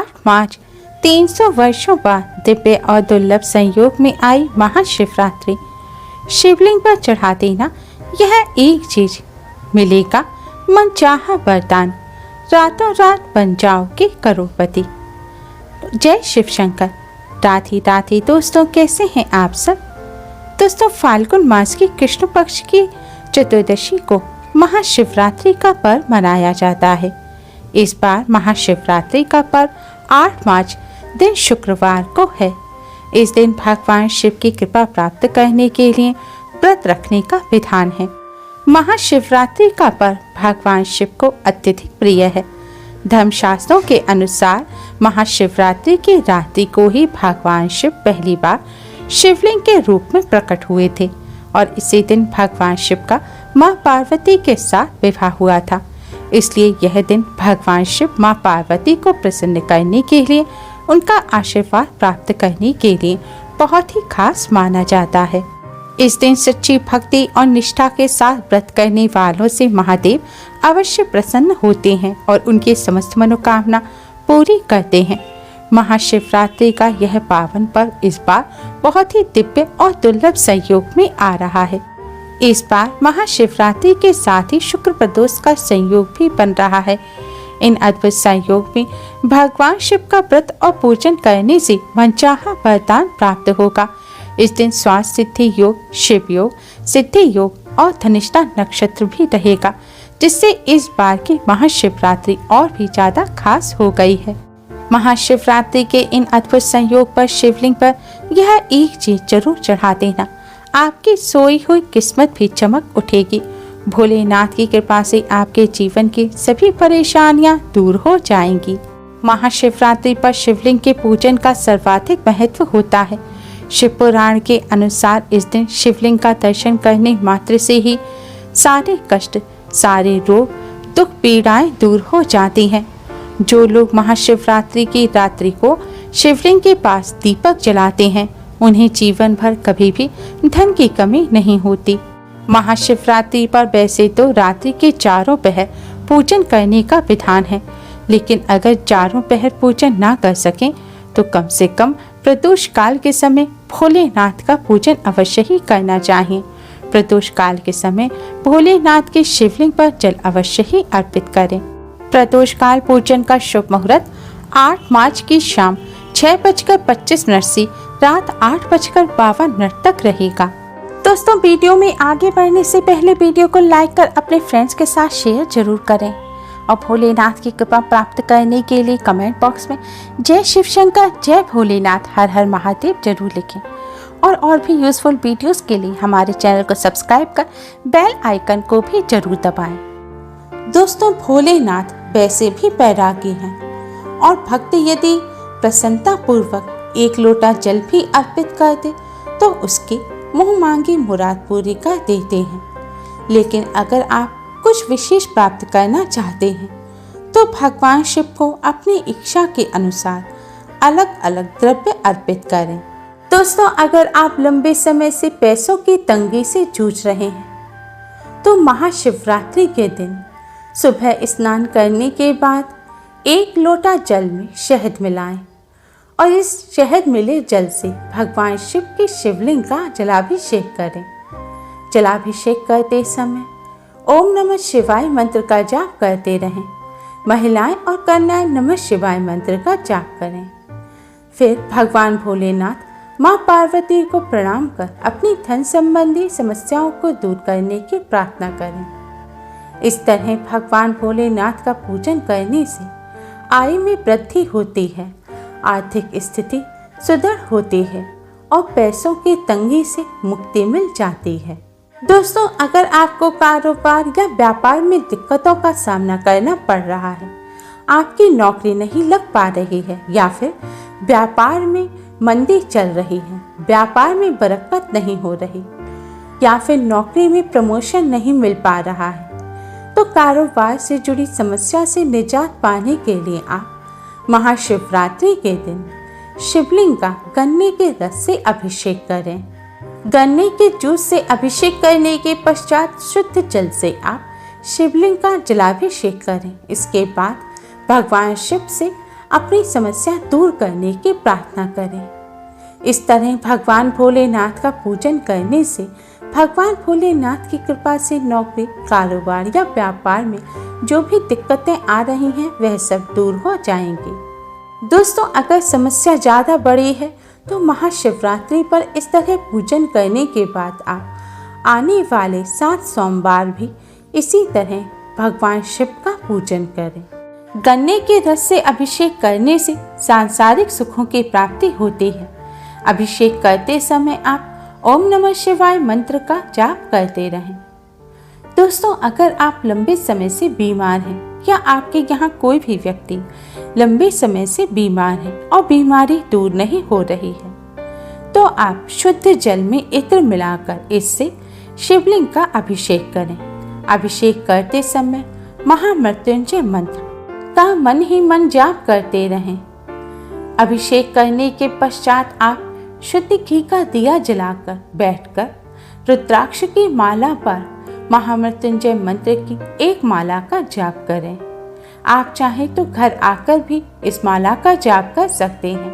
8 मार्च 300 वर्षों बाद दिव्य और दुर्लभ संयोग में आई महाशिवरात्रि। शिवलिंग पर चढ़ा देना यह एक चीज, मिलेगा मनचाहा वरदान, रातों रात बन जाओगे करोड़पति। जय शिव शंकर। राधे राधे दोस्तों, कैसे हैं आप सब। दोस्तों, फाल्गुन मास की कृष्ण पक्ष की चतुर्दशी को महाशिवरात्रि का पर्व मनाया जाता है। इस बार महाशिवरात्रि का पर्व 8 मार्च दिन शुक्रवार को है। इस दिन भगवान शिव की कृपा प्राप्त करने के लिए व्रत रखने का विधान है। महाशिवरात्रि का पर्व भगवान शिव को अत्यधिक प्रिय है। धर्मशास्त्रों के अनुसार महाशिवरात्रि की रात्रि को ही भगवान शिव पहली बार शिवलिंग के रूप में प्रकट हुए थे और इसी दिन भगवान शिव का मां पार्वती के साथ विवाह हुआ था। इसलिए यह दिन भगवान शिव मां पार्वती को प्रसन्न करने के लिए, उनका आशीर्वाद प्राप्त करने के लिए बहुत ही खास माना जाता है। इस दिन सच्ची भक्ति और निष्ठा के साथ व्रत करने वालों से महादेव अवश्य प्रसन्न होते हैं और उनकी समस्त मनोकामना पूरी करते हैं। महाशिवरात्रि का यह पावन पर्व इस बार बहुत ही दिव्य और दुर्लभ संयोग में आ रहा है। इस बार महाशिवरात्रि के साथ ही शुक्र प्रदोष का संयोग भी बन रहा है। इन अद्भुत संयोग में भगवान शिव का व्रत और पूजन करने से मनचाहा वरदान प्राप्त होगा। इस दिन स्वास्थ्य सिद्धि योग, शिव योग, सिद्धि योग और धनिष्ठा नक्षत्र भी रहेगा, जिससे इस बार की महाशिवरात्रि और भी ज्यादा खास हो गई है। महाशिवरात्रि के इन अद्भुत संयोग पर शिवलिंग पर यह एक चीज जरूर चढ़ा देना, आपकी सोई हुई किस्मत भी चमक उठेगी। भोलेनाथ की कृपा से आपके जीवन की सभी परेशानियां दूर हो जाएंगी। महाशिवरात्रि पर शिवलिंग के पूजन का सर्वाधिक महत्व होता है। शिव पुराण के अनुसार इस दिन शिवलिंग का दर्शन करने मात्र से ही सारे कष्ट, सारे रोग, दुख, पीड़ाएं दूर हो जाती हैं। जो लोग महाशिवरात्रि की रात्रि को शिवलिंग के पास दीपक जलाते हैं, उन्हें जीवन भर कभी भी धन की कमी नहीं होती। महाशिवरात्रि पर वैसे तो रात्रि के चारों पहर पूजन करने का विधान है, लेकिन अगर चारों पहर पूजन ना कर सकें तो कम से कम प्रदोष काल के समय भोलेनाथ का पूजन अवश्य ही करना चाहिए। प्रदोष काल के समय भोलेनाथ के शिवलिंग पर जल अवश्य ही अर्पित करें। प्रदोष काल पूजन का शुभ मुहूर्त 8 मार्च की शाम 6:25 से रात 8:52 तक रहेगा। दोस्तों, वीडियो में आगे बढ़ने से पहले वीडियो को लाइक कर अपने फ्रेंड्स के साथ शेयर जरूर करें और भोलेनाथ की कृपा प्राप्त करने के लिए कमेंट बॉक्स में जय शिव शंकर, जय भोलेनाथ, हर हर महादेव जरूर लिखें। और भी यूजफुल वीडियोस के लिए हमारे चैनल को सब्सक्राइब कर बेल आइकन को भी जरूर दबाएं। दोस्तों, भोलेनाथ वैसे भी बैरागी हैं और भक्त यदि प्रसन्नता पूर्वक 1 लोटा जल भी अर्पित कर दे तो उसकी मुंह मांगी मुराद पूरी कर देते हैं। लेकिन अगर आप कुछ विशेष प्राप्त करना चाहते हैं तो भगवान शिव को अपनी इच्छा के अनुसार अलग अलग द्रव्य अर्पित करें। दोस्तों, अगर आप लंबे समय से पैसों की तंगी से जूझ रहे हैं तो महाशिवरात्रि के दिन सुबह स्नान करने के बाद 1 लोटा जल में शहद मिलाएं और इस शहद मिले जल से भगवान शिव की शिवलिंग का जलाभिषेक करें। जलाभिषेक करते समय ओम नमः शिवाय मंत्र का जाप करते रहें। महिलाएं और कन्याएं नमः शिवाय मंत्र का जाप करें। फिर भगवान भोलेनाथ, मां पार्वती को प्रणाम कर अपनी धन संबंधी समस्याओं को दूर करने की प्रार्थना करें। इस तरह भगवान भोलेनाथ का पूजन करने से आय में वृद्धि होती है, आर्थिक स्थिति सुदृढ़ होती है और पैसों की तंगी से मुक्ति मिल जाती है। दोस्तों, अगर आपको कारोबार या व्यापार में दिक्कतों का सामना करना पड़ रहा है, आपकी नौकरी नहीं लग पा रही है या फिर व्यापार में मंदी चल रही है, व्यापार में बरकत नहीं हो रही या फिर नौकरी में प्रमोशन नहीं मिल पा रहा है, तो कारोबार से जुड़ी समस्या से निजात पाने के लिए आप महाशिवरात्रि के दिन शिवलिंग का गन्ने के रस से अभिषेक करें। गन्ने के जूस से अभिषेक करने के पश्चात शुद्ध जल से आप शिवलिंग का जलाभिषेक करें। इसके बाद भगवान शिव से अपनी समस्या दूर करने की प्रार्थना करें। इस तरह भगवान भोलेनाथ का पूजन करने से भगवान भोलेनाथ की कृपा से नौकरी, कारोबार या व्यापार में जो भी दिक्कतें आ रही हैं वह सब दूर हो जाएंगी। दोस्तों, अगर समस्या ज़्यादा बड़ी है तो महाशिवरात्रि पर इस तरह पूजन करने के बाद आप आने वाले 7 सोमवार भी इसी तरह भगवान शिव का पूजन करें। गन्ने के रस से अभिषेक करने से सांसारिक सुखों की प्राप्ति होती है। अभिषेक करते समय आप ओम नमः शिवाय मंत्र का जाप करते रहें। दोस्तों, अगर आप लंबे समय से बीमार हैं या आपके यहाँ कोई भी व्यक्ति लंबे समय से बीमार है और बीमारी दूर नहीं हो रही है, तो आप शुद्ध जल में इत्र मिलाकर इससे शिवलिंग का अभिषेक करें। अभिषेक करते समय महामृत्युंजय मंत्र का मन ही मन जाप करते रहें। अभिषेक करने के पश्चात आप शुद्ध घी का दिया जलाकर बैठकर रुद्राक्ष की माला पर महामृत्युंजय मंत्र की एक माला का जाप करें। आप चाहें तो घर आकर भी इस माला का जाप कर सकते हैं।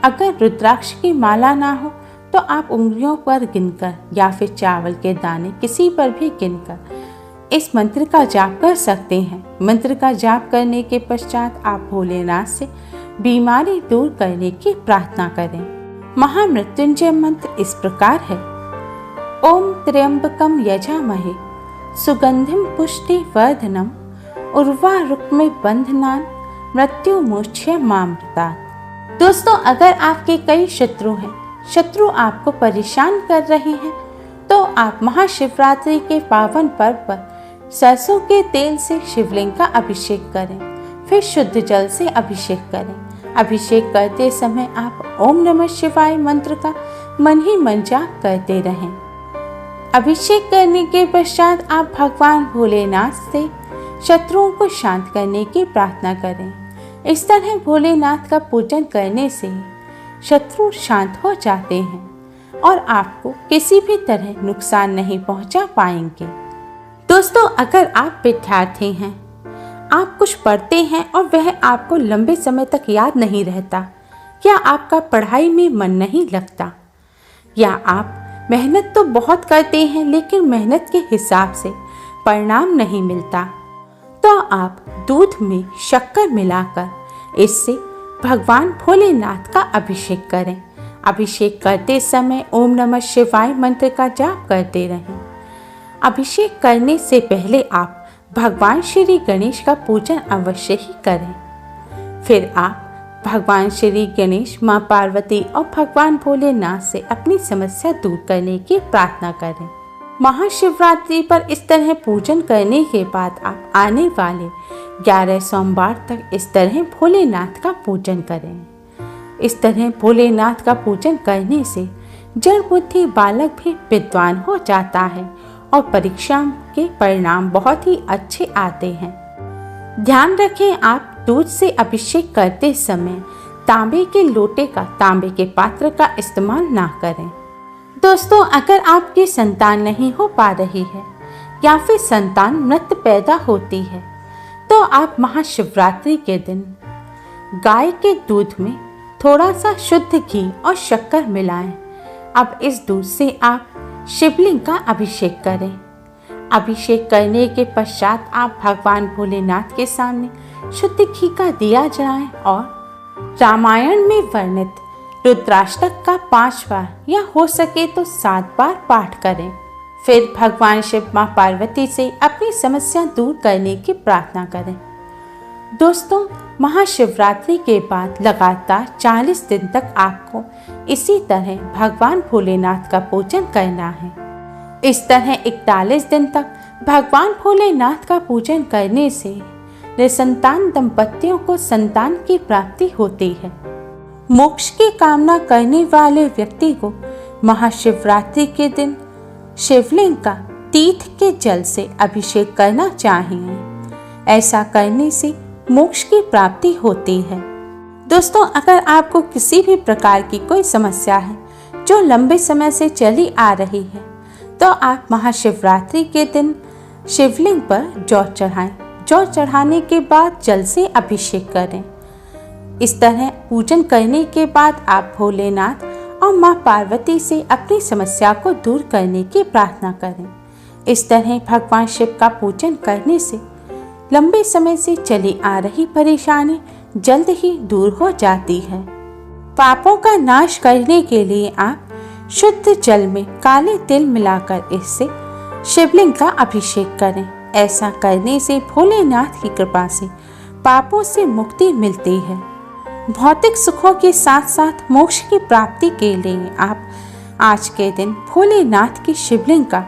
अगर रुद्राक्ष की माला ना हो तो आप उंगलियों पर गिनकर या फिर चावल के दाने किसी पर भी गिनकर इस मंत्र का जाप कर सकते हैं। मंत्र का जाप करने के पश्चात आप भोलेनाथ से बीमारी दूर करने की प्रार्थना करें। महामृत्युंजय मंत्र इस प्रकार है: ओम त्र्यंबकम यजामहे सुगंधिम पुष्टि वर्धनम उर्वारुक्मे बंधनान मृत्यु मोक्ष्य मामृतात्। दोस्तों, अगर आपके कई शत्रु हैं, शत्रु आपको परेशान कर रहे हैं, तो आप महाशिवरात्रि के पावन पर्व पर सरसों के तेल से शिवलिंग का अभिषेक करें, फिर शुद्ध जल से अभिषेक करें। अभिषेक करते समय आप ओम नमः शिवाय मंत्र का मन ही मन जाप करते रहें। अभिषेक करने के पश्चात आप भगवान भोलेनाथ से शत्रुओं को शांत करने की प्रार्थना करें। इस तरह भोलेनाथ का पूजन करने से शत्रु शांत हो जाते हैं और आपको किसी भी तरह नुकसान नहीं पहुंचा पाएंगे। दोस्तों, अगर आप विद्यार्थी हैं, आप कुछ पढ़ते हैं और वह आपको लंबे समय तक याद नहीं रहता, या आपका पढ़ाई में मन नहीं लगता, या आप मेहनत तो बहुत करते हैं लेकिन मेहनत के हिसाब से परिणाम नहीं मिलता, तो आप दूध में शक्कर मिलाकर इससे भगवान भोलेनाथ का अभिषेक करें। अभिषेक करते समय ओम नमः शिवाय मंत्र का जाप करते रहें। अभिषेक करने से पहले आप भगवान श्री गणेश का पूजन अवश्य ही करें। फिर आप भगवान श्री गणेश, माँ पार्वती और भगवान भोलेनाथ से अपनी समस्या दूर करने की प्रार्थना करें। महाशिवरात्रि पर इस तरह पूजन करने के बाद आप आने वाले 11 सोमवार तक इस तरह भोलेनाथ का पूजन करें। इस तरह भोलेनाथ का पूजन करने से जड़ बुद्धि बालक भी विद्वान हो जाता है और परीक्षा के परिणाम बहुत ही अच्छे आते हैं। ध्यान रखें, आप दूध से अभिषेक करते समय तांबे के लोटे का, तांबे के पात्र का इस्तेमाल ना करें। दोस्तों, अगर आपकी संतान नहीं हो पा रही है या फिर संतान मृत पैदा होती है, तो आप महाशिवरात्रि के दिन गाय के दूध में थोड़ा सा शुद्ध घी और शक्कर मिलाएं। अब इस दूध से आप शिवलिंग का अभिषेक करें। अभिषेक करने के पश्चात आप भगवान भोलेनाथ के सामने शुद्ध घी का दिया जलाएं और रामायण में वर्णित रुद्राष्टक का 5 बार या हो सके तो 7 बार पाठ करें। फिर भगवान शिव, माँ पार्वती से अपनी समस्या दूर करने की प्रार्थना करें। दोस्तों, महाशिवरात्रि के बाद लगातार 40 दिन तक आपको इसी तरह भगवान भोलेनाथ का पूजन करना है। इस तरह 41 दिन तक भगवान भोलेनाथ का पूजन करने से निसंतान दंपतियों को संतान की प्राप्ति होती है। मोक्ष की कामना करने वाले व्यक्ति को महाशिवरात्रि के दिन शिवलिंग का तीर्थ के जल से अभिषेक करना चाहिए। ऐसा करने से मोक्ष की प्राप्ति होती है। दोस्तों, अगर आपको किसी भी प्रकार की कोई समस्या है जो लंबे समय से चली आ रही है, तो आप महाशिवरात्रि के दिन शिवलिंग पर जौ चढ़ाएं। जौ चढ़ाने के बाद जल से अभिषेक करें। इस तरह पूजन करने के बाद आप भोलेनाथ और माँ पार्वती से अपनी समस्या को दूर करने की प्रार्थना करें। इस तरह भगवान शिव का पूजन करने से लंबे समय से चली आ रही परेशानी जल्द ही दूर हो जाती है। पापों का नाश करने के लिए आप शुद्ध जल में काले तिल मिलाकर इससे शिवलिंग का अभिषेक करें। ऐसा करने से भोलेनाथ की कृपा से पापों से मुक्ति मिलती है। भौतिक सुखों के साथ साथ मोक्ष की प्राप्ति के लिए आप आज के दिन भोलेनाथ की शिवलिंग का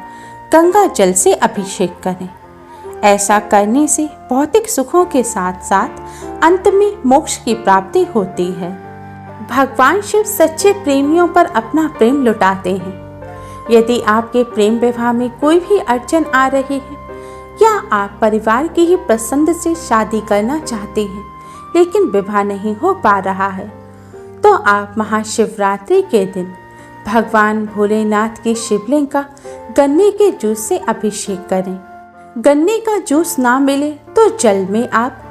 गंगा जल से अभिषेक करें। ऐसा करने से भौतिक सुखों के साथ साथ अंत में मोक्ष की प्राप्ति होती है। भगवान शिव सच्चे प्रेमियों पर अपना प्रेम लुटाते हैं। यदि आपके प्रेम विवाह में कोई भी अड़चन आ रही है या आप परिवार की ही पसंद से शादी करना चाहते हैं लेकिन विवाह नहीं हो पा रहा है, तो आप महाशिवरात्रि के दिन भगवान भोलेनाथ की शिवलिंग का गन्ने के जूस से अभिषेक करें। गन्ने का जूस ना मिले तो जल में आप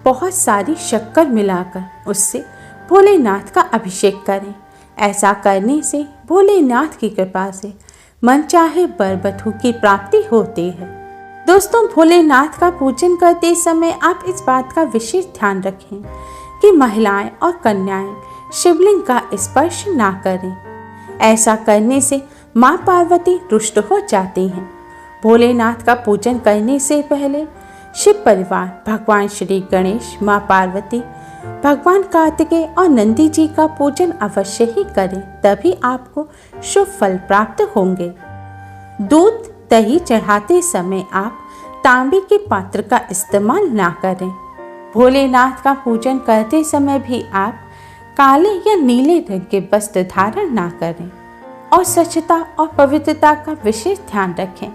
बहुत सारी शक्कर मिलाकर उससे भोलेनाथ का अभिषेक करें। ऐसा करने से भोलेनाथ की कृपा से मनचाहे वर वधू की प्राप्ति होती है। दोस्तों, भोलेनाथ का पूजन करते समय आप इस बात का विशेष ध्यान रखें कि महिलाएं और कन्याएं शिवलिंग का स्पर्श ना करें। ऐसा करने से माँ पार्वती रुष्ट हो जाती हैं। भोलेनाथ का पूजन करने से पहले शिव परिवार भगवान श्री गणेश, माँ पार्वती, भगवान कार्तिकेय और नंदी जी का पूजन अवश्य ही करें, तभी आपको शुभ फल प्राप्त होंगे। दूध दही चढ़ाते समय आप तांबे के पात्र का इस्तेमाल ना करें। भोलेनाथ का पूजन करते समय भी आप काले या नीले रंग के वस्त्र धारण ना करें और स्वच्छता और पवित्रता का विशेष ध्यान रखें।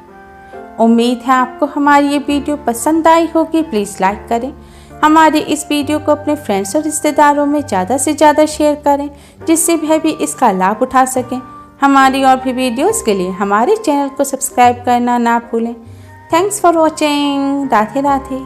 उम्मीद है आपको हमारी ये वीडियो पसंद आई होगी। प्लीज़ लाइक करें। हमारे इस वीडियो को अपने फ्रेंड्स और रिश्तेदारों में ज़्यादा से ज़्यादा शेयर करें जिससे वह भी इसका लाभ उठा सकें। हमारी और भी वीडियोस के लिए हमारे चैनल को सब्सक्राइब करना ना भूलें। Thanks for watching. Radhe Radhe.